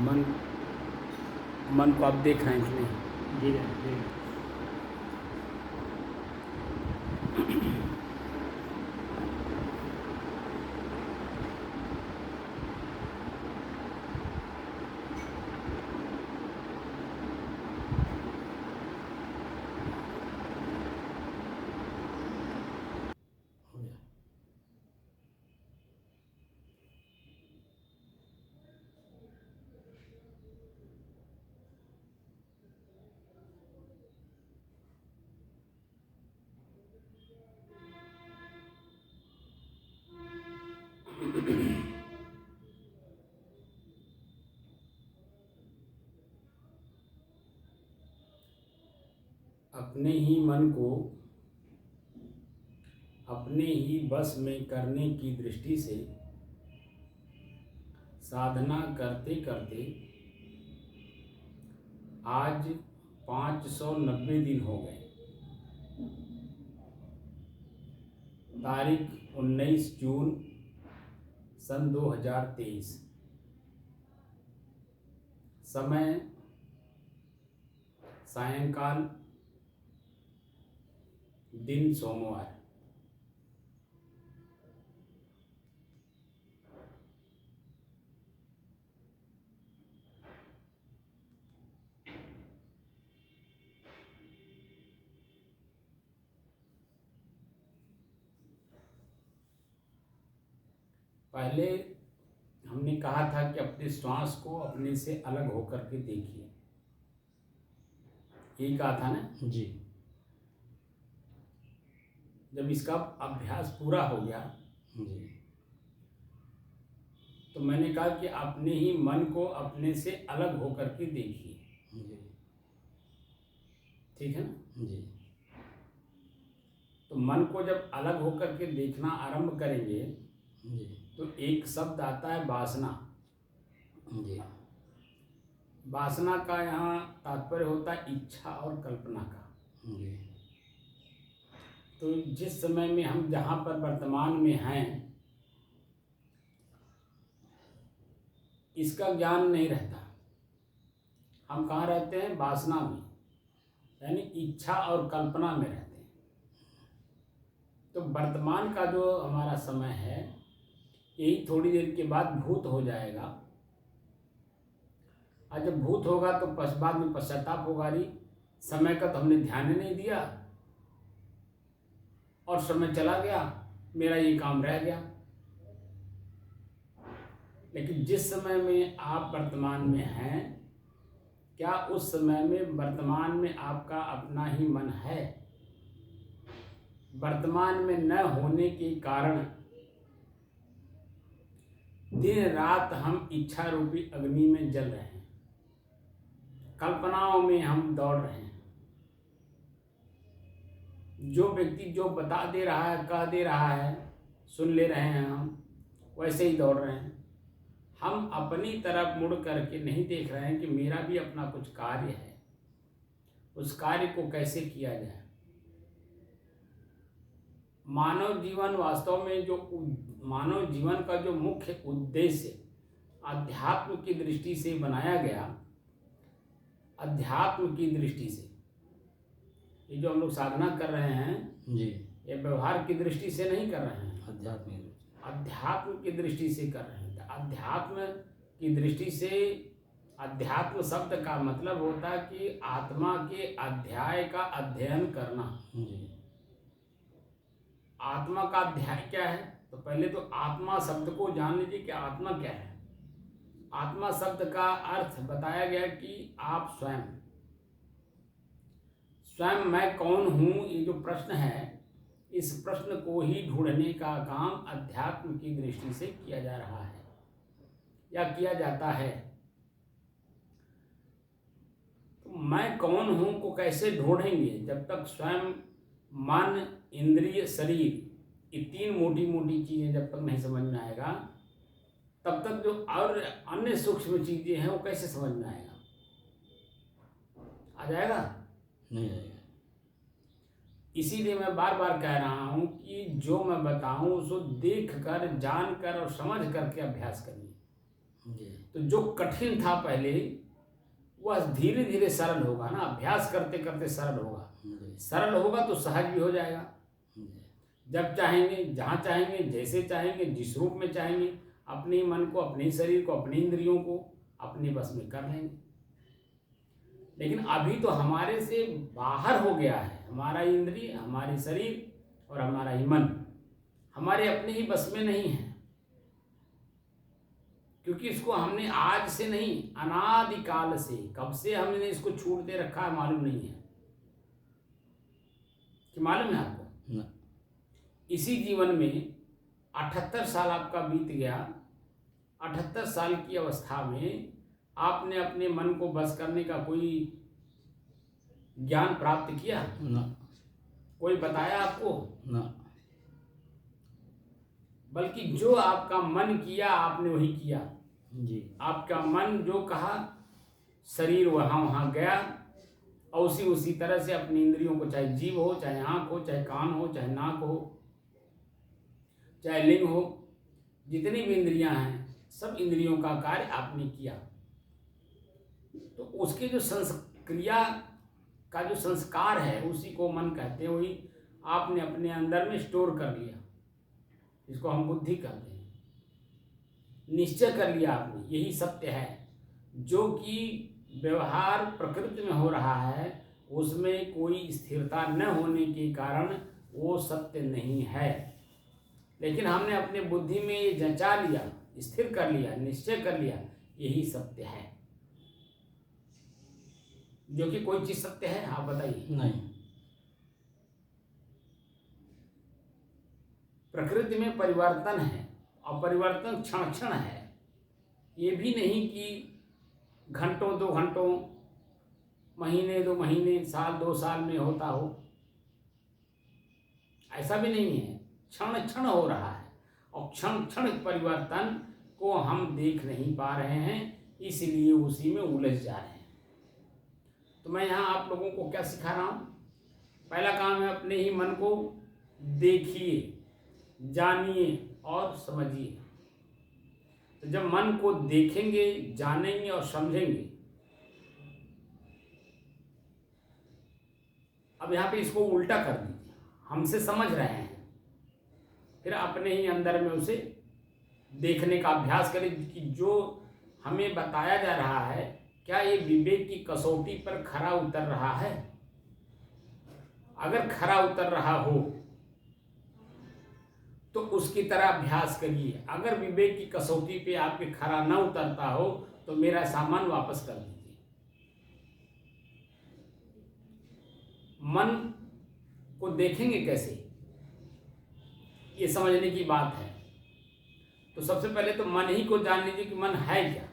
मन मन को आप देख रहे हैं कि नहीं? जी जी। हो गया। अपने ही मन को अपने ही बस में करने की दृष्टि से साधना करते करते आज 590 दिन हो गए। तारीख 19 जून सन 2023। समय सायंकाल, दिन सोमवार। पहले हमने कहा था कि अपने श्वास को अपने से अलग होकर के देखिए, यही कहा था ना जी जब इसका अभ्यास पूरा हो गया जी तो मैंने कहा कि अपने ही मन को अपने से अलग होकर के देखिए। जी ठीक है ना? जी तो मन को जब अलग होकर के देखना आरंभ करेंगे जी तो एक शब्द आता है वासना। जी वासना का यहाँ तात्पर्य होता है इच्छा और कल्पना का। जी तो जिस समय में हम जहाँ पर वर्तमान में हैं इसका ज्ञान नहीं रहता। हम कहाँ रहते हैं? वासना में, यानी इच्छा और कल्पना में रहते हैं। तो वर्तमान का जो हमारा समय है यही थोड़ी देर के बाद भूत हो जाएगा, और जब भूत होगा तो बाद में पश्चाताप होगा, रही समय का तो हमने ध्यान ही नहीं दिया और समय चला गया, मेरा ये काम रह गया। लेकिन जिस समय में आप वर्तमान में हैं, क्या उस समय में वर्तमान में आपका अपना ही मन है? वर्तमान में न होने के कारण दिन रात हम इच्छा रूपी अग्नि में जल रहे हैं, कल्पनाओं में हम दौड़ रहे हैं। जो व्यक्ति जो बता दे रहा है, कह दे रहा है, सुन ले रहे हैं, हम वैसे ही दौड़ रहे हैं। हम अपनी तरफ मुड़ करके नहीं देख रहे हैं कि मेरा भी अपना कुछ कार्य है, उस कार्य को कैसे किया जाए। मानव जीवन वास्तव में जो मानव जीवन का जो मुख्य उद्देश्य अध्यात्म की दृष्टि से बनाया गया, अध्यात्म की दृष्टि से, ये जो हम लोग साधना कर रहे हैं जी ये व्यवहार की दृष्टि से नहीं कर रहे हैं, अध्यात्म की दृष्टि से कर रहे हैं। अध्यात्म की दृष्टि से, अध्यात्म शब्द का मतलब होता है कि आत्मा के अध्याय का अध्ययन करना। जी आत्मा का अध्याय क्या है? तो पहले तो आत्मा शब्द को जान लीजिए कि आत्मा क्या है। आत्मा शब्द का अर्थ बताया गया कि आप स्वयं स्वयं मैं कौन हूँ, ये जो प्रश्न है इस प्रश्न को ही ढूंढने का काम अध्यात्म की दृष्टि से किया जा रहा है या किया जाता है। तो मैं कौन हूँ को कैसे ढूंढेंगे? जब तक स्वयं मन, इंद्रिय, शरीर, ये तीन मोटी मोटी चीजें जब तक नहीं समझ में आएगा तब तक जो और अन्य सूक्ष्म चीजें हैं वो कैसे समझ में आएगा? आ जाएगा? नहीं आएगा। इसीलिए मैं बार बार कह रहा हूँ कि जो मैं बताऊँ उसको देख कर, जान कर और समझ करके अभ्यास करिए। जी तो जो कठिन था पहले वह धीरे धीरे सरल होगा ना, अभ्यास करते करते सरल होगा। जी सरल होगा तो सहज भी हो जाएगा। जी जब चाहेंगे, जहाँ चाहेंगे, जैसे चाहेंगे, जिस रूप में चाहेंगे, अपने मन को, अपने शरीर को, अपने इंद्रियों को अपने बस में कर लेंगे। लेकिन अभी तो हमारे से बाहर हो गया है, हमारा इंद्रिय, हमारे शरीर और हमारा ही मन हमारे अपने ही बस में नहीं है, क्योंकि इसको हमने आज से नहीं, अनादिकाल से, कब से हमने इसको छूटते रखा है मालूम नहीं है। कि मालूम है आपको? ना इसी जीवन में 78 साल आपका बीत गया। 78 साल की अवस्था में आपने अपने मन को बस करने का कोई ज्ञान प्राप्त किया? ना कोई बताया आपको? ना बल्कि जो आपका मन किया आपने वही किया। जी आपका मन जो कहा, शरीर वहाँ वहाँ गया और उसी तरह से अपनी इंद्रियों को, चाहे जीभ हो, चाहे आँख हो, चाहे कान हो, चाहे नाक हो, चाहे लिंग हो, जितनी भी इंद्रियां हैं, सब इंद्रियों का कार्य आपने किया। तो उसके जो संस्क्रिया का जो संस्कार है उसी को मन कहते हैं। वही आपने अपने अंदर में स्टोर कर लिया, इसको हम बुद्धि कहते हैं। निश्चय कर लिया आपने, यही सत्य है। जो कि व्यवहार प्रकृति में हो रहा है उसमें कोई स्थिरता न होने के कारण वो सत्य नहीं है। लेकिन हमने अपने बुद्धि में ये जचा लिया, स्थिर कर लिया, निश्चय कर लिया, यही सत्य है। जो कि कोई चीज सत्य है, आप बताइए? नहीं प्रकृति में परिवर्तन है और परिवर्तन क्षण क्षण है। ये भी नहीं कि घंटों, 2 घंटों, महीने, 2 महीने, साल, 2 साल में होता हो, ऐसा भी नहीं है। क्षण क्षण हो रहा है और क्षण क्षण परिवर्तन को हम देख नहीं पा रहे हैं, इसलिए उसी में उलझ जा रहे हैं। तो मैं यहाँ आप लोगों को क्या सिखा रहा हूँ? पहला काम है, अपने ही मन को देखिए, जानिए और समझिए। तो जब मन को देखेंगे, जानेंगे और समझेंगे, अब यहाँ पे इसको उल्टा कर दीजिए। हमसे समझ रहे हैं, फिर अपने ही अंदर में उसे देखने का अभ्यास करें कि जो हमें बताया जा रहा है क्या ये विवेक की कसौटी पर खरा उतर रहा है। अगर खरा उतर रहा हो तो उसकी तरह अभ्यास करिए। अगर विवेक की कसौटी पे आपके खरा न उतरता हो तो मेरा सामान वापस कर दीजिए। मन को देखेंगे कैसे, ये समझने की बात है। तो सबसे पहले तो मन ही को जान लीजिए कि मन है क्या।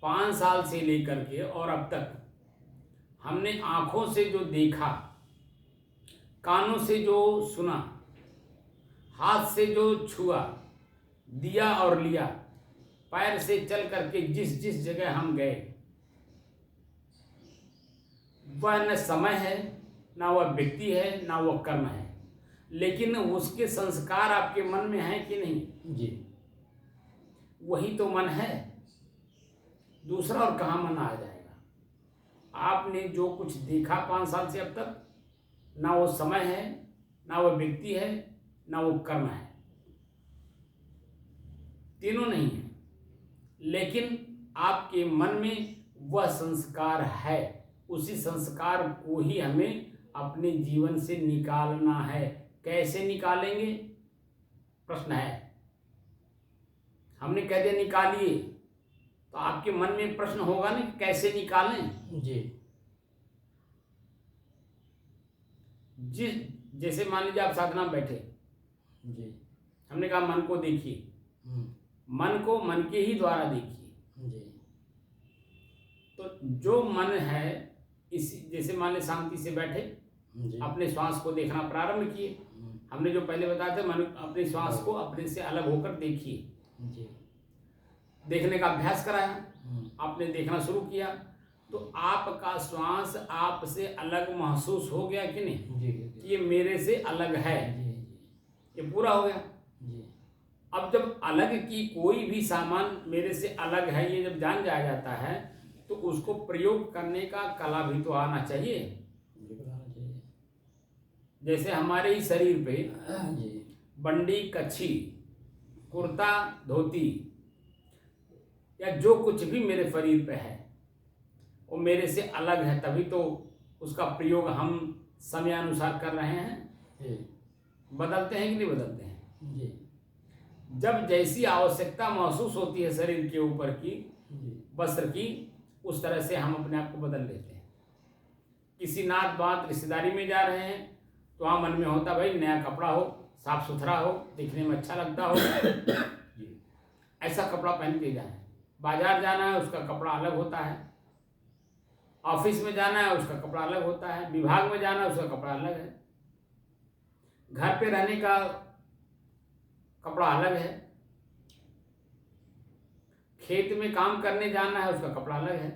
5 साल से लेकर के और अब तक हमने आंखों से जो देखा, कानों से जो सुना, हाथ से जो छुआ, दिया और लिया, पैर से चल करके जिस जिस जगह हम गए, वह न समय है, ना वह व्यक्ति है, ना वह कर्म है, लेकिन उसके संस्कार आपके मन में है कि नहीं? जी वही तो मन है। दूसरा और कहाँ मन आ जाएगा? आपने जो कुछ देखा 5 साल से अब तक, ना वो समय है, ना वो व्यक्ति है, ना वो कर्म है, तीनों नहीं है। लेकिन आपके मन में वह संस्कार है। उसी संस्कार को ही हमें अपने जीवन से निकालना है। कैसे निकालेंगे? प्रश्न है। हमने कह दिया निकालिए, तो आपके मन में प्रश्न होगा ना कि कैसे निकालें। जी जैसे मान लीजिए आप साधना में बैठे, जी हमने कहा मन को देखिए, मन को मन के ही द्वारा देखिए। जी तो जो मन है, इस जैसे मान लीजिए शांति से बैठे, जी अपने श्वास को देखना प्रारंभ किए। हमने जो पहले बताया था, मन अपने श्वास को अपने से अलग होकर देखिए। जी देखने का अभ्यास कराया, आपने देखना शुरू किया, तो आपका श्वास आपसे अलग महसूस हो गया कि नहीं? जी ये मेरे से अलग है, जी ये पूरा हो गया। जी अब जब अलग की कोई भी सामान मेरे से अलग है ये जब जान जाया जाता है तो उसको प्रयोग करने का कला भी तो आना चाहिए। बिल्कुल आना चाहिए। जैसे हमारे ही शरीर पे जी बंडी, कच्छी, कुर्ता, धोती या जो कुछ भी मेरे शरीर पे है वो मेरे से अलग है, तभी तो उसका प्रयोग हम समयानुसार कर रहे हैं। जी बदलते हैं कि नहीं बदलते हैं? जी जब जैसी आवश्यकता महसूस होती है शरीर के ऊपर की, जी वस्त्र की, उस तरह से हम अपने आप को बदल लेते हैं। किसी नात बात रिश्तेदारी में जा रहे हैं तो वहाँ मन में होता भाई नया कपड़ा हो, साफ सुथरा हो, दिखने में अच्छा लगता हो, जी ऐसा कपड़ा पहन के जाए। बाजार जाना है उसका कपड़ा अलग होता है, ऑफिस में जाना है उसका कपड़ा अलग होता है, विभाग में जाना है उसका कपड़ा अलग है, घर पे रहने का कपड़ा अलग है, खेत में काम करने जाना है उसका कपड़ा अलग है।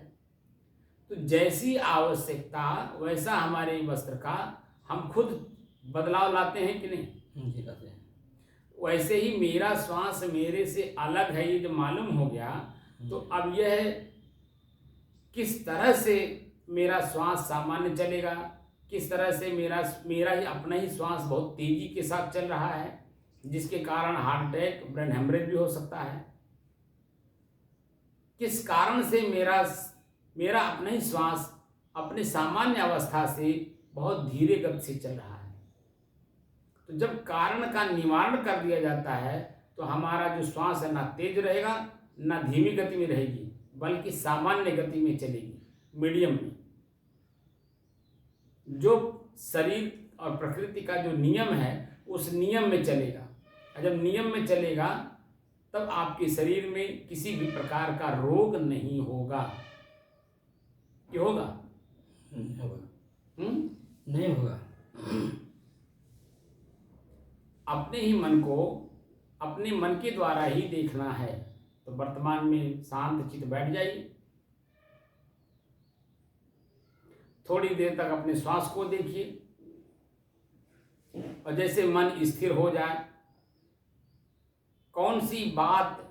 तो जैसी आवश्यकता वैसा हमारे वस्त्र का हम खुद बदलाव लाते हैं कि नहीं? जी लाते हैं। वैसे ही मेरा श्वास मेरे से अलग है ये जो मालूम हो गया तो अब यह किस तरह से मेरा श्वास सामान्य चलेगा, किस तरह से मेरा ही अपना ही श्वास बहुत तेजी के साथ चल रहा है जिसके कारण हार्ट अटैक, ब्रेन हेमरेज भी हो सकता है। किस कारण से मेरा अपना ही श्वास अपने सामान्य अवस्था से बहुत धीरे गति से चल रहा है। तो जब कारण का निवारण कर दिया जाता है तो हमारा जो श्वास है ना तेज रहेगा ना धीमी गति में रहेगी, बल्कि सामान्य गति में चलेगी, मीडियम में। जो शरीर और प्रकृति का जो नियम है उस नियम में चलेगा। और जब नियम में चलेगा तब आपके शरीर में किसी भी प्रकार का रोग नहीं होगा। क्या होगा? नहीं होगा। नहीं होगा। अपने ही मन को अपने मन के द्वारा ही देखना है। तो वर्तमान में शांत चित्त बैठ जाइए, थोड़ी देर तक अपने श्वास को देखिए और जैसे मन स्थिर हो जाए, कौन सी बात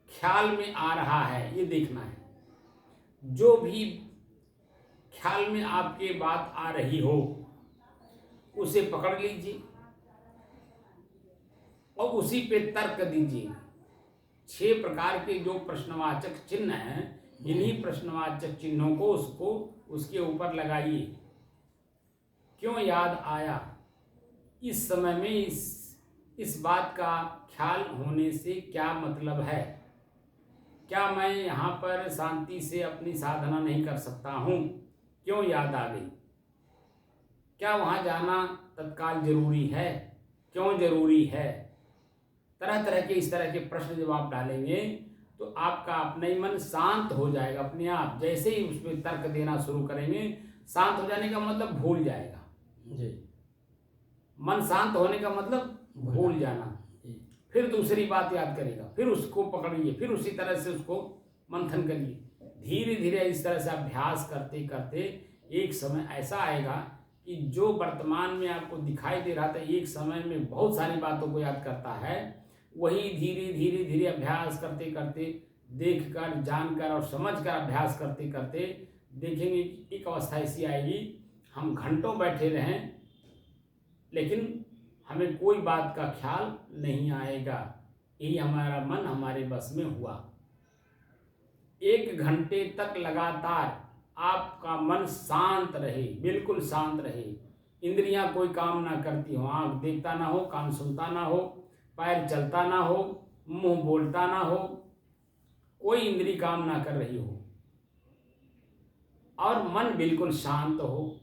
ख्याल में आ रहा है ये देखना है। जो भी ख्याल में आपके बात आ रही हो उसे पकड़ लीजिए और उसी पे तर्क दीजिए। 6 प्रकार के जो प्रश्नवाचक चिन्ह हैं, इन्हीं प्रश्नवाचक चिन्हों को उसके ऊपर लगाइए। क्यों याद आया? इस समय में इस बात का ख्याल होने से क्या मतलब है? क्या मैं यहाँ पर शांति से अपनी साधना नहीं कर सकता हूँ? क्यों याद आ गई? क्या वहाँ जाना तत्काल जरूरी है? क्यों जरूरी है? तरह तरह के इस तरह के प्रश्न जब आप डालेंगे तो आपका अपना ही मन शांत हो जाएगा अपने आप। जैसे ही उसमें तर्क देना शुरू करेंगे, शांत हो जाने का मतलब भूल जाएगा जी। मन। शांत होने का मतलब भूल जाना। फिर दूसरी बात याद करेगा, फिर उसको पकड़िए, फिर उसी तरह से उसको मंथन करिए। धीरे धीरे इस तरह से अभ्यास करते करते एक समय ऐसा आएगा कि जो वर्तमान में आपको दिखाई दे रहा था एक समय में बहुत सारी बातों को याद करता है, वही धीरे धीरे धीरे अभ्यास करते करते, देखकर, जानकर और समझकर अभ्यास करते करते देखेंगे कि एक अवस्था ऐसी आएगी हम घंटों बैठे रहें लेकिन हमें कोई बात का ख्याल नहीं आएगा। यही हमारा मन हमारे बस में हुआ। 1 घंटे तक लगातार आपका मन शांत रहे, बिल्कुल शांत रहे, इंद्रियां कोई काम ना करती हो, आँख देखता ना हो, कान सुनता ना हो, पैर चलता ना हो, मुंह बोलता ना हो, कोई इंद्री काम ना कर रही हो और मन बिल्कुल शांत हो।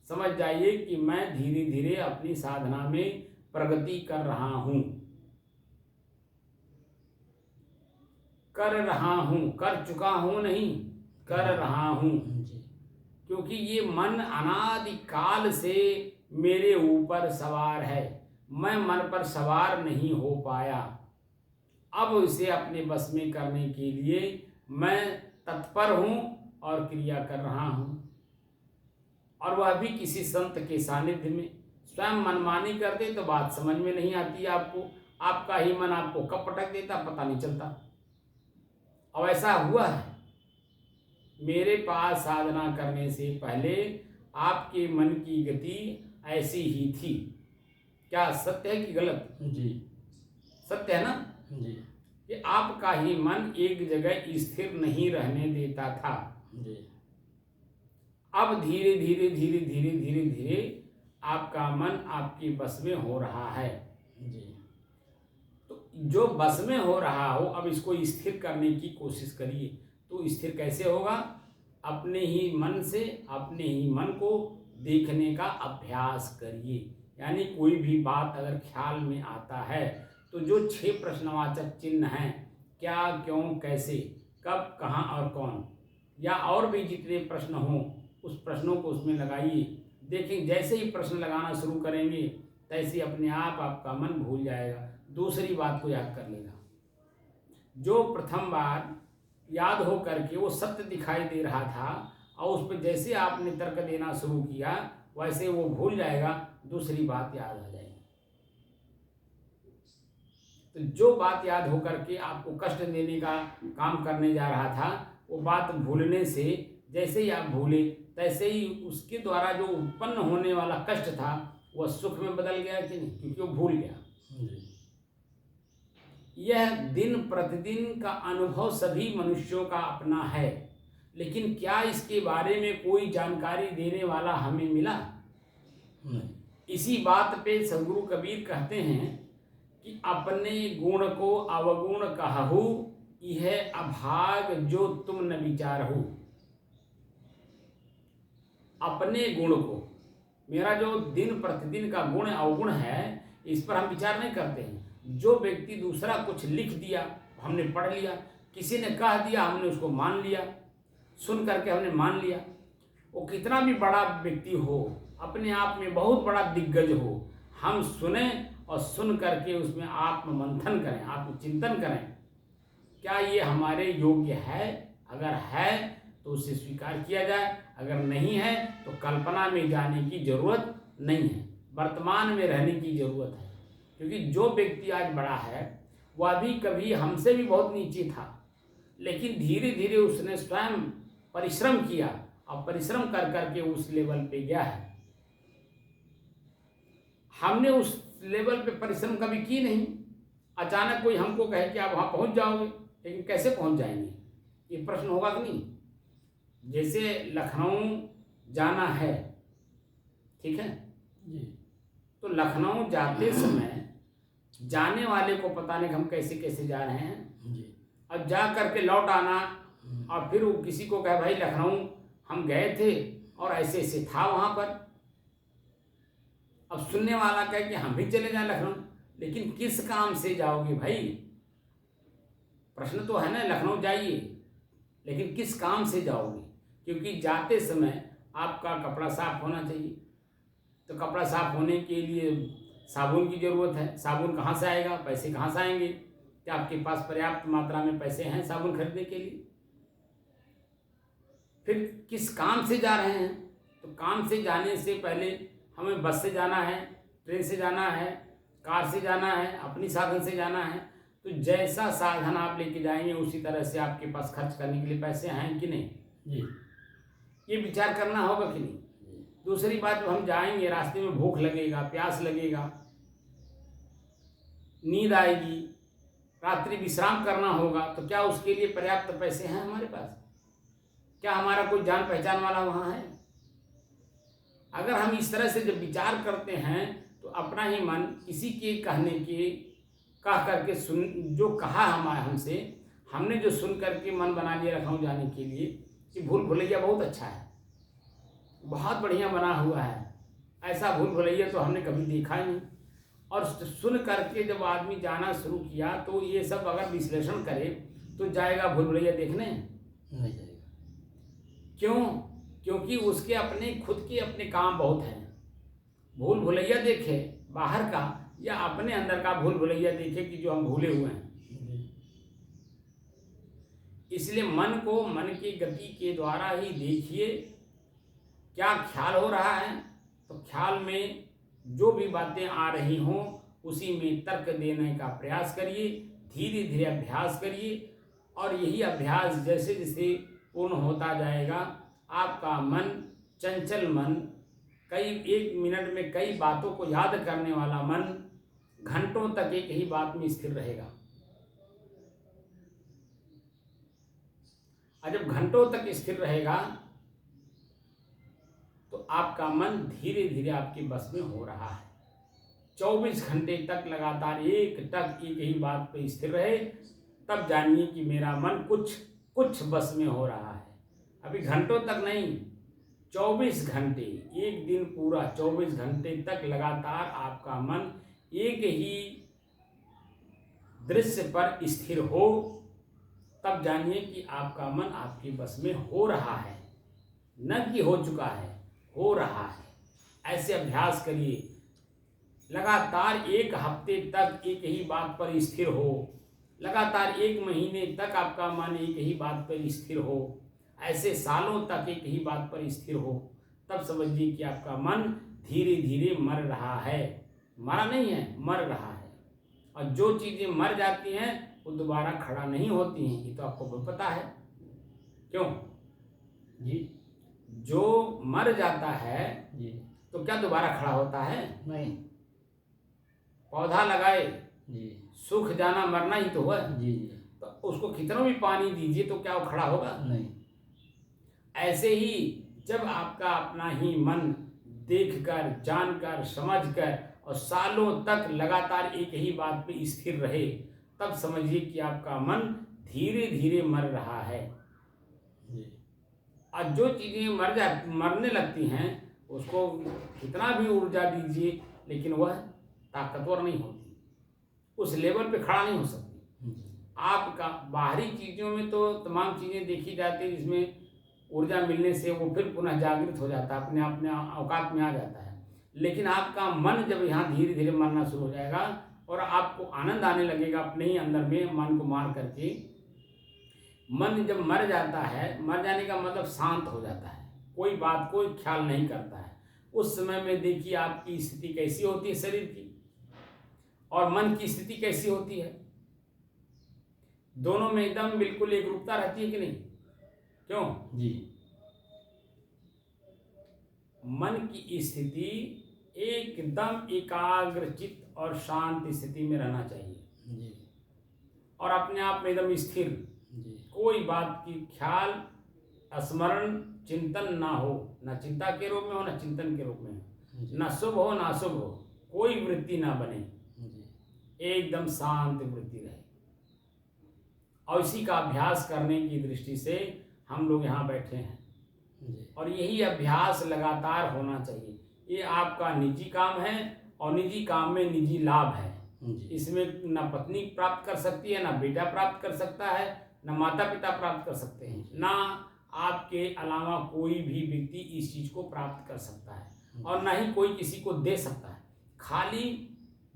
समझ जाइए कि मैं धीरे धीरे अपनी साधना में प्रगति कर रहा हूँ, कर चुका हूँ नहीं, कर रहा हूँ। क्योंकि ये मन अनादिकाल से मेरे ऊपर सवार है, मैं मन पर सवार नहीं हो पाया। अब इसे अपने बस में करने के लिए मैं तत्पर हूँ और क्रिया कर रहा हूँ, और वह भी किसी संत के सानिध्य में। स्वयं मनमानी कर दे तो बात समझ में नहीं आती आपको, आपका ही मन आपको कब पटक देता पता नहीं चलता। अब ऐसा हुआ है, मेरे पास साधना करने से पहले आपके मन की गति ऐसी ही थी। क्या सत्य है कि गलत? जी। सत्य है ना जी। कि आपका ही मन एक जगह स्थिर नहीं रहने देता था। जी। अब धीरे धीरे धीरे धीरे धीरे धीरे आपका मन आपके बस में हो रहा है। जी। तो जो बस में हो रहा हो, अब इसको स्थिर करने की कोशिश करिए। तो स्थिर कैसे होगा? अपने ही मन से अपने ही मन को देखने का अभ्यास करिए। यानी कोई भी बात अगर ख्याल में आता है तो जो 6 प्रश्नवाचक चिन्ह हैं, क्या, क्यों, कैसे, कब, कहाँ और कौन, या और भी जितने प्रश्न हों उस प्रश्नों को उसमें लगाइए। देखें जैसे ही प्रश्न लगाना शुरू करेंगे तैसे अपने आप आपका मन भूल जाएगा, दूसरी बात को याद कर लेगा। जो प्रथम बार याद हो करके वो सत्य दिखाई दे रहा था और उस पर जैसे आपने तर्क देना शुरू किया वैसे वो भूल जाएगा, दूसरी बात याद आ जाएगी। तो जो बात याद हो करके आपको कष्ट देने का काम करने जा रहा था, वो बात भूलने से जैसे ही आप भूले तैसे ही उसके द्वारा जो उत्पन्न होने वाला कष्ट था वह सुख में बदल गया कि नहीं, क्योंकि वो भूल गया। यह दिन प्रतिदिन का अनुभव सभी मनुष्यों का अपना है, लेकिन क्या इसके बारे में कोई जानकारी देने वाला हमें मिला? नहीं। इसी बात पे सदगुरु कबीर कहते हैं कि अपने गुण को अवगुण कहू, यह अभाग जो तुम न विचारहु। अपने गुण को, मेरा जो दिन प्रतिदिन का गुण अवगुण है इस पर हम विचार नहीं करते हैं। जो व्यक्ति दूसरा कुछ लिख दिया हमने पढ़ लिया, किसी ने कह दिया हमने उसको मान लिया, सुन करके हमने मान लिया। वो कितना भी बड़ा व्यक्ति हो, अपने आप में बहुत बड़ा दिग्गज हो, हम सुने और सुन करके उसमें आत्ममंथन करें, आत्मचिंतन करें, क्या ये हमारे योग्य है? अगर है तो उसे स्वीकार किया जाए, अगर नहीं है तो कल्पना में जाने की जरूरत नहीं है, वर्तमान में रहने की जरूरत है। क्योंकि जो व्यक्ति आज बड़ा है वह भी कभी हमसे भी बहुत नीचे था, लेकिन धीरे धीरे उसने स्वयं परिश्रम किया और परिश्रम कर करके उस लेवल पे गया है। हमने उस लेवल पे परिश्रम कभी की नहीं। अचानक कोई हमको कहे कि आप वहाँ पहुँच जाओगे, लेकिन कैसे पहुँच जाएंगे, ये प्रश्न होगा कि नहीं। जैसे लखनऊ जाना है, ठीक है जी। तो लखनऊ जाते समय जाने वाले को पता नहीं हम कैसे कैसे जा रहे हैं जी। अब जा करके लौट आना और फिर वो किसी को कहे भाई लखनऊ हम गए थे और ऐसे ऐसे था वहाँ पर। अब सुनने वाला कहे कि हम भी चले जाएं लखनऊ, लेकिन किस काम से जाओगे भाई? प्रश्न तो है ना, लखनऊ जाइए, लेकिन किस काम से जाओगे? क्योंकि जाते समय आपका कपड़ा साफ होना चाहिए, तो कपड़ा साफ होने के लिए साबुन की ज़रूरत है। साबुन कहाँ से आएगा? पैसे कहाँ से आएंगे? क्या आपके पास पर्याप्त मात्रा में पैसे हैं साबुन खरीदने के लिए? फिर किस काम से जा रहे हैं? तो काम से जाने से पहले हमें बस से जाना है, ट्रेन से जाना है, कार से जाना है, अपनी साधन से जाना है। तो जैसा साधन आप लेके जाएंगे उसी तरह से आपके पास खर्च करने के लिए पैसे हैं कि नहीं, जी। ये विचार करना होगा कि नहीं। दूसरी बात, हम जाएंगे रास्ते में भूख लगेगा, प्यास लगेगा, नींद आएगी, रात्रि विश्राम करना होगा, तो क्या उसके लिए पर्याप्त पैसे हैं हमारे पास? क्या हमारा कोई जान पहचान वाला वहाँ है? अगर हम इस तरह से जब विचार करते हैं तो अपना ही मन किसी के कहने के कह करके सुन, जो कहा हमारे हमसे, हमने जो सुन करके मन बना लिया लखनऊ जाने के लिए कि भूल भुलैया बहुत अच्छा है, बहुत बढ़िया बना हुआ है, ऐसा भूल भुलैया तो हमने कभी देखा ही नहीं। और सुन करके जब आदमी जाना शुरू किया तो ये सब अगर विश्लेषण करे तो जाएगा भूल भुलैया देखने? नहीं जाएगा। क्यों? क्योंकि उसके अपने खुद के अपने काम बहुत हैं। भूल भुलैया देखे बाहर का या अपने अंदर का भूल भुलैया देखे कि जो हम भूले हुए हैं। इसलिए मन को मन की गति के द्वारा ही देखिए, क्या ख्याल हो रहा है, तो ख्याल में जो भी बातें आ रही हों उसी में तर्क देने का प्रयास करिए, धीरे धीरे अभ्यास करिए और यही अभ्यास जैसे जैसे पूर्ण होता जाएगा आपका मन, चंचल मन, कई 1 मिनट में कई बातों को याद करने वाला मन घंटों तक एक ही बात में स्थिर रहेगा। और जब घंटों तक स्थिर रहेगा तो आपका मन धीरे धीरे आपके बस में हो रहा है। 24 घंटे तक लगातार एक ही बात पे स्थिर रहे, तब जानिए कि मेरा मन कुछ बस में हो रहा है। अभी घंटों तक नहीं, 24 घंटे, एक दिन पूरा 24 घंटे तक लगातार आपका मन एक ही दृश्य पर स्थिर हो, तब जानिए कि आपका मन आपके बस में हो रहा है, न कि हो चुका है, हो रहा है। ऐसे अभ्यास करिए, लगातार 1 हफ्ते तक एक ही बात पर स्थिर हो, लगातार 1 महीने तक आपका मन एक ही बात पर स्थिर हो, ऐसे सालों तक एक ही बात पर स्थिर हो, तब समझिए कि आपका मन धीरे धीरे मर रहा है। मरा नहीं है, मर रहा है। और जो चीज़ें मर जाती हैं वो दोबारा खड़ा नहीं होती हैं, ये तो आपको भी पता है। क्यों जी? जो मर जाता है जी तो क्या दोबारा खड़ा होता है? नहीं। पौधा लगाए, जी सूख जाना मरना ही तो है। जी जी तो उसको कितना भी पानी दीजिए तो क्या वो खड़ा होगा? नहीं। ऐसे ही जब आपका अपना ही मन देखकर, जानकर, समझकर और सालों तक लगातार एक ही बात पे स्थिर रहे, तब समझिए कि आपका मन धीरे धीरे मर रहा है। जी और जो चीज़ें मरने लगती हैं उसको कितना भी ऊर्जा दीजिए लेकिन वह ताकतवर नहीं होती, उस लेवल पे खड़ा नहीं हो सकती। आपका बाहरी चीज़ों में तो तमाम चीज़ें देखी जाती है जिसमें ऊर्जा मिलने से वो फिर पुनः जागृत हो जाता है, अपने औकात में आ जाता है। लेकिन आपका मन जब यहाँ धीरे धीरे मरना शुरू हो जाएगा और आपको आनंद आने लगेगा अपने ही अंदर में मन को मार करके, मन जब मर जाता है, मर जाने का मतलब शांत हो जाता है, कोई बात कोई ख्याल नहीं करता है। उस समय में देखिए आपकी स्थिति कैसी होती है शरीर की और मन की स्थिति कैसी होती है, दोनों में एकदम बिल्कुल एक रूपता रहती है कि नहीं? क्यों? जी। मन की स्थिति एकदम एकाग्र चित्त और शांत स्थिति में रहना चाहिए जी और अपने आप में एकदम स्थिर, जी कोई बात की ख्याल, स्मरण, चिंतन ना हो, ना चिंता के रूप में हो, ना चिंतन के रूप में हो, ना शुभ हो ना अशुभ हो, कोई वृत्ति ना बने, एकदम शांत वृत्ति रहे। और इसी का अभ्यास करने की दृष्टि से हम लोग यहाँ बैठे हैं और यही अभ्यास लगातार होना चाहिए। ये आपका निजी काम है और निजी काम में निजी लाभ है। इसमें ना पत्नी प्राप्त कर सकती है, ना बेटा प्राप्त कर सकता है, ना माता पिता प्राप्त कर सकते हैं, ना आपके अलावा कोई भी व्यक्ति इस चीज़ को प्राप्त कर सकता है और ना ही कोई किसी को दे सकता है। खाली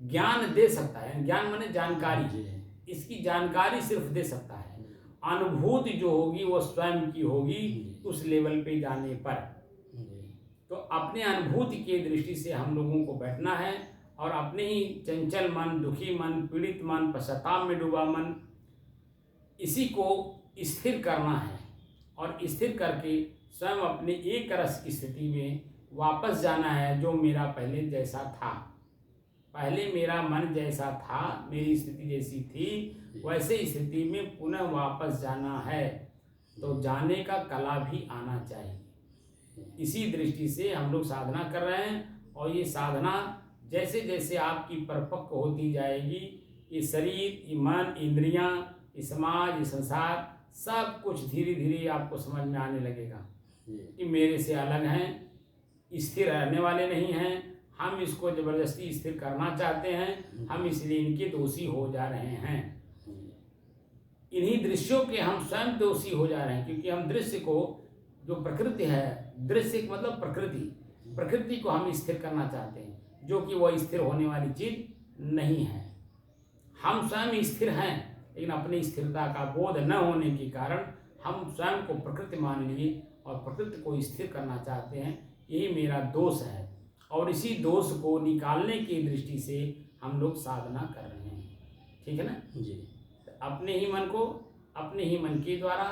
ज्ञान दे सकता है, ज्ञान माने जानकारी, इसकी जानकारी सिर्फ दे सकता है। अनुभूति जो होगी वो स्वयं की होगी उस लेवल पे जाने पर। तो अपने अनुभूति के दृष्टि से हम लोगों को बैठना है और अपने ही चंचल मन, दुखी मन, पीड़ित मन, पश्चाताप में डूबा मन, इसी को स्थिर करना है और स्थिर करके स्वयं अपने एक रस की स्थिति में वापस जाना है जो मेरा पहले जैसा था। पहले मेरा मन जैसा था, मेरी स्थिति जैसी थी, वैसे स्थिति में पुनः वापस जाना है। तो जाने का कला भी आना चाहिए। इसी दृष्टि से हम लोग साधना कर रहे हैं और ये साधना जैसे जैसे आपकी परिपक्व होती जाएगी, ये शरीर, ये मन, इंद्रियां, ये समाज, ये संसार, सब कुछ धीरे धीरे आपको समझ में आने लगेगा कि मेरे से अलग हैं, स्थिर रहने वाले नहीं हैं, हम इसको जबरदस्ती स्थिर करना चाहते हैं, हम इसलिए इनके दोषी हो जा रहे हैं। इन्हीं दृश्यों के हम स्वयं दोषी हो जा रहे हैं क्योंकि हम दृश्य को, जो प्रकृति है, दृश्य मतलब प्रकृति को हम स्थिर करना चाहते हैं जो कि वह स्थिर होने वाली चीज नहीं है। हम स्वयं स्थिर हैं लेकिन अपनी स्थिरता का बोध न होने के कारण हम स्वयं को प्रकृति मान लिए और प्रकृति को स्थिर करना चाहते हैं। यही मेरा दोष है और इसी दोष को निकालने की दृष्टि से हम लोग साधना कर रहे हैं। ठीक है ना जी। अपने ही मन को अपने ही मन के द्वारा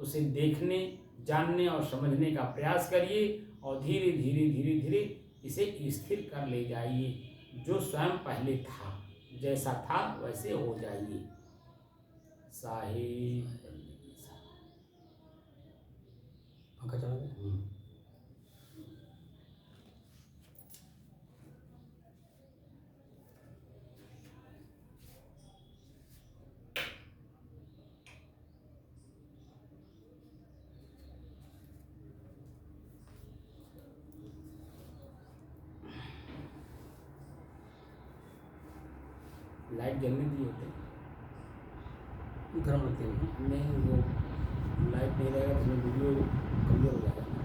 उसे देखने, जानने और समझने का प्रयास करिए और धीरे धीरे धीरे धीरे इसे स्थिर कर ले जाइए। जो स्वयं पहले था, जैसा था वैसे हो जाइए। साहिब पंखा चला गया। लाइट जलने दी होते गर्म लगते हैं। नहीं, वो लाइट नहीं रहेगा तो उसमें वीडियो कमजोर हो जाएगा।